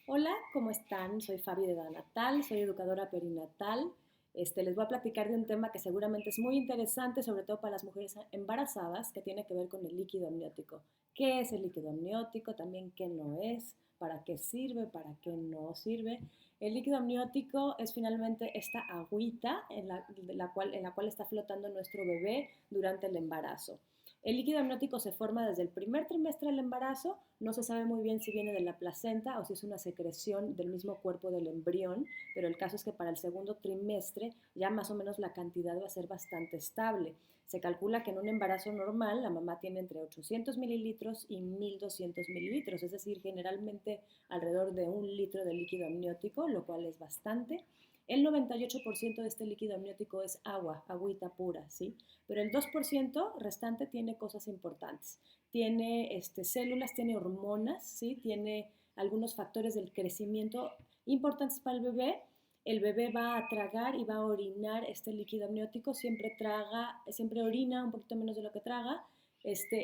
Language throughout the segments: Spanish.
Hola, ¿cómo están? Soy Fabi de Danatal, soy educadora perinatal. Les voy a platicar de un tema que seguramente es muy interesante, sobre todo para las mujeres embarazadas, que tiene que ver con el líquido amniótico. ¿Qué es el líquido amniótico? También qué no es, para qué sirve, para qué no sirve. El líquido amniótico es finalmente esta agüita en la cual está flotando nuestro bebé durante el embarazo. El líquido amniótico se forma desde el primer trimestre del embarazo, no se sabe muy bien si viene de la placenta o si es una secreción del mismo cuerpo del embrión, pero el caso es que para el segundo trimestre ya más o menos la cantidad va a ser bastante estable. Se calcula que en un embarazo normal la mamá tiene entre 800 mililitros y 1200 mililitros, es decir, generalmente alrededor de 1 litro de líquido amniótico, lo cual es bastante. El 98% de este líquido amniótico es agua, agüita pura, ¿sí? Pero el 2% restante tiene cosas importantes. Tiene células, tiene hormonas, ¿sí? Tiene algunos factores del crecimiento importantes para el bebé. El bebé va a tragar y va a orinar este líquido amniótico, siempre traga, siempre orina un poquito menos de lo que traga,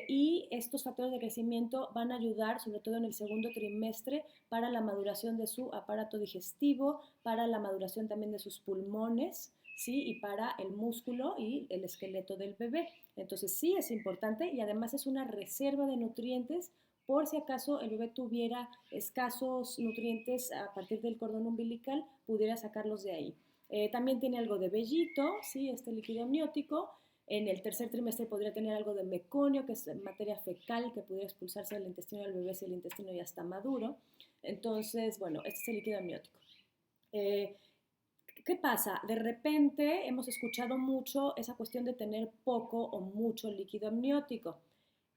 y estos factores de crecimiento van a ayudar, sobre todo en el segundo trimestre, para la maduración de su aparato digestivo, para la maduración también de sus pulmones, ¿sí? Y para el músculo y el esqueleto del bebé. Entonces sí es importante y además es una reserva de nutrientes por si acaso el bebé tuviera escasos nutrientes a partir del cordón umbilical, pudiera sacarlos de ahí. También tiene algo de vellito, ¿sí? Este líquido amniótico. En el tercer trimestre podría tener algo de meconio, que es materia fecal que pudiera expulsarse del intestino del bebé si el intestino ya está maduro. Entonces, bueno, este es el líquido amniótico. Eh, ¿Qué pasa? De repente hemos escuchado mucho esa cuestión de tener poco o mucho líquido amniótico.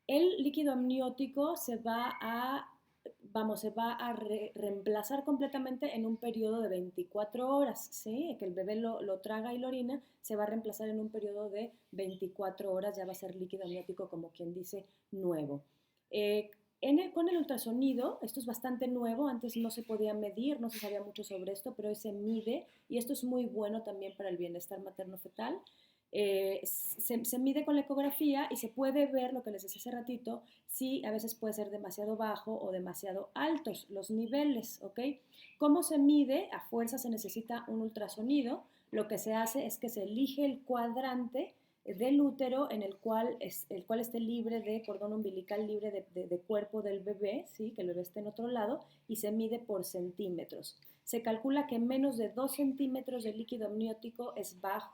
El líquido amniótico se va a reemplazar completamente en un periodo de 24 horas, ¿sí? Que el bebé lo traga y lo orina, se va a reemplazar en un periodo de 24 horas, ya va a ser líquido amniótico como quien dice nuevo. Con el ultrasonido, esto es bastante nuevo, antes no se podía medir, no se sabía mucho sobre esto, pero hoy se mide y esto es muy bueno también para el bienestar materno-fetal. Se mide con la ecografía y se puede ver lo que les decía hace ratito, si a veces puede ser demasiado bajo o demasiado altos los niveles, ¿ok? ¿Cómo se mide? A fuerza se necesita un ultrasonido. Lo que se hace es que se elige el cuadrante del útero en el cual esté libre de cordón umbilical, libre de cuerpo del bebé, ¿sí? Que el bebé esté en otro lado, y se mide por centímetros. Se calcula que menos de 2 centímetros de líquido amniótico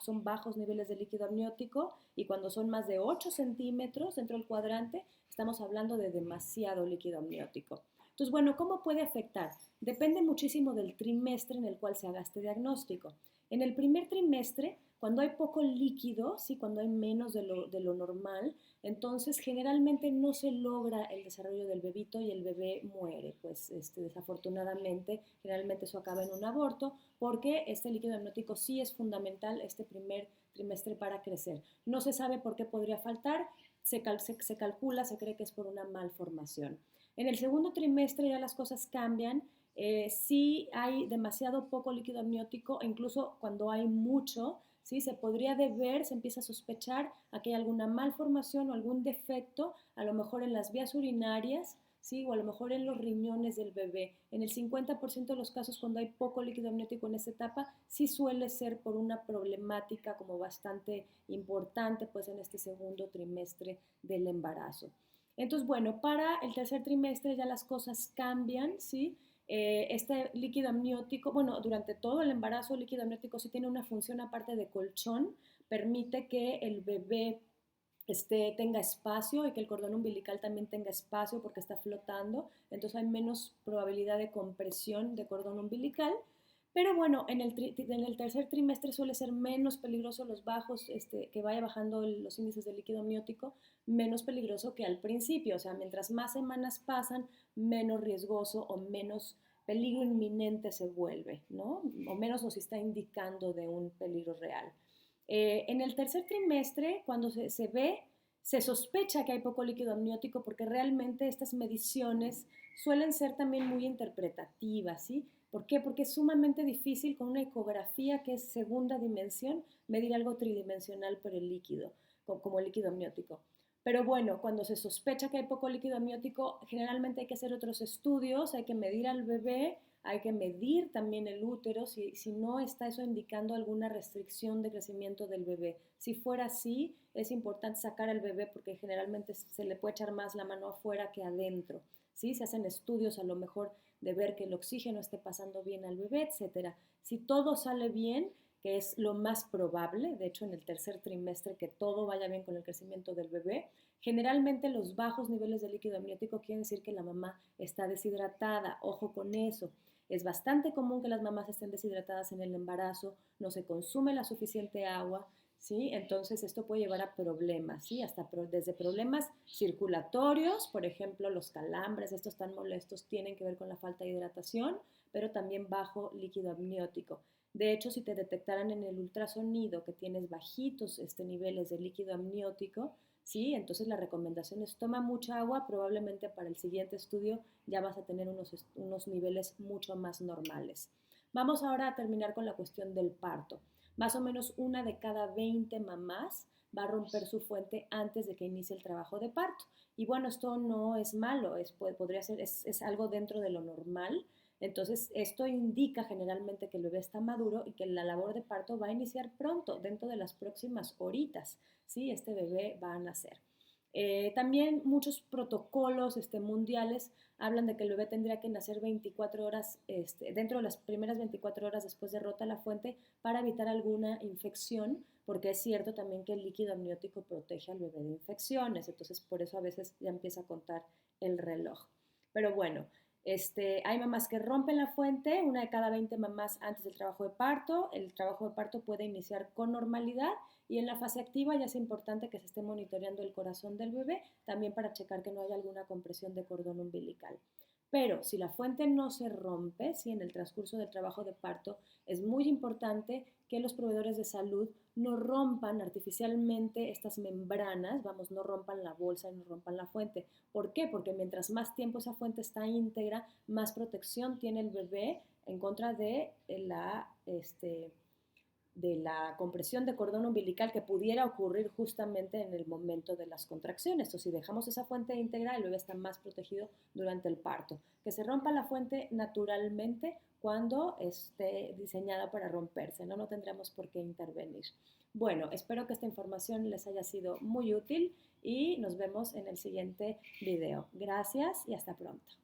son bajos niveles de líquido amniótico, y cuando son más de 8 centímetros dentro del cuadrante, estamos hablando de demasiado líquido amniótico. Entonces, bueno, ¿cómo puede afectar? Depende muchísimo del trimestre en el cual se haga este diagnóstico. En el primer trimestre, cuando hay poco líquido, ¿sí? Cuando hay menos de lo normal, entonces generalmente no se logra el desarrollo del bebito y el bebé muere. Pues desafortunadamente, generalmente eso acaba en un aborto porque este líquido amniótico sí es fundamental este primer trimestre para crecer. No se sabe por qué podría faltar, se calcula, se cree que es por una malformación. En el segundo trimestre ya las cosas cambian. Si hay demasiado poco líquido amniótico, incluso cuando hay mucho, ¿sí? Se podría deber, se empieza a sospechar a que hay alguna malformación o algún defecto, a lo mejor en las vías urinarias, ¿sí? O a lo mejor en los riñones del bebé. En el 50% de los casos, cuando hay poco líquido amniótico en esta etapa, sí suele ser por una problemática como bastante importante, pues en este segundo trimestre del embarazo. Entonces, bueno, para el tercer trimestre ya las cosas cambian, ¿sí? Este líquido amniótico, bueno, durante todo el embarazo el líquido amniótico sí tiene una función aparte de colchón, permite que el bebé tenga espacio y que el cordón umbilical también tenga espacio porque está flotando, entonces hay menos probabilidad de compresión de cordón umbilical. Pero bueno, en el tercer trimestre suele ser menos peligroso los bajos, que vaya bajando los índices de líquido amniótico, menos peligroso que al principio. O sea, mientras más semanas pasan, menos riesgoso o menos peligro inminente se vuelve, ¿no? O menos nos está indicando de un peligro real. En el tercer trimestre, cuando se sospecha que hay poco líquido amniótico porque realmente estas mediciones suelen ser también muy interpretativas, ¿sí? ¿Por qué? Porque es sumamente difícil con una ecografía que es segunda dimensión medir algo tridimensional por el líquido, como el líquido amniótico. Pero bueno, cuando se sospecha que hay poco líquido amniótico, generalmente hay que hacer otros estudios, hay que medir al bebé, hay que medir también el útero, si no está eso indicando alguna restricción de crecimiento del bebé. Si fuera así, es importante sacar al bebé porque generalmente se le puede echar más la mano afuera que adentro. ¿Sí? Se hacen estudios a lo mejor de ver que el oxígeno esté pasando bien al bebé, etcétera. Si todo sale bien, que es lo más probable, de hecho en el tercer trimestre que todo vaya bien con el crecimiento del bebé, generalmente los bajos niveles de líquido amniótico quieren decir que la mamá está deshidratada, ojo con eso. Es bastante común que las mamás estén deshidratadas en el embarazo, no se consume la suficiente agua, ¿sí? Entonces esto puede llevar a problemas, ¿sí? Desde problemas circulatorios, por ejemplo, los calambres, estos tan molestos, tienen que ver con la falta de hidratación, pero también bajo líquido amniótico. De hecho, si te detectaran en el ultrasonido que tienes bajitos niveles de líquido amniótico, ¿sí? Entonces la recomendación es toma mucha agua, probablemente para el siguiente estudio ya vas a tener unos niveles mucho más normales. Vamos ahora a terminar con la cuestión del parto. Más o menos una de cada 20 mamás va a romper su fuente antes de que inicie el trabajo de parto. Y bueno, esto no es malo, podría ser, es algo dentro de lo normal. Entonces, esto indica generalmente que el bebé está maduro y que la labor de parto va a iniciar pronto, dentro de las próximas horitas, ¿sí? Este bebé va a nacer. También muchos protocolos mundiales hablan de que el bebé tendría que nacer 24 horas, dentro de las primeras 24 horas después de rota la fuente para evitar alguna infección, porque es cierto también que el líquido amniótico protege al bebé de infecciones, entonces por eso a veces ya empieza a contar el reloj. Pero bueno, hay mamás que rompen la fuente, una de cada 20 mamás antes del trabajo de parto. El trabajo de parto puede iniciar con normalidad y en la fase activa ya es importante que se esté monitoreando el corazón del bebé, también para checar que no haya alguna compresión de cordón umbilical. Pero si la fuente no se rompe, si en el transcurso del trabajo de parto, es muy importante que los proveedores de salud no rompan artificialmente estas membranas, vamos, no rompan la bolsa y no rompan la fuente. ¿Por qué? Porque mientras más tiempo esa fuente está íntegra, más protección tiene el bebé en contra de la compresión de cordón umbilical que pudiera ocurrir justamente en el momento de las contracciones. O si dejamos esa fuente íntegra, el bebé está más protegido durante el parto. Que se rompa la fuente naturalmente cuando esté diseñada para romperse, no tendremos por qué intervenir. Bueno, espero que esta información les haya sido muy útil y nos vemos en el siguiente video. Gracias y hasta pronto.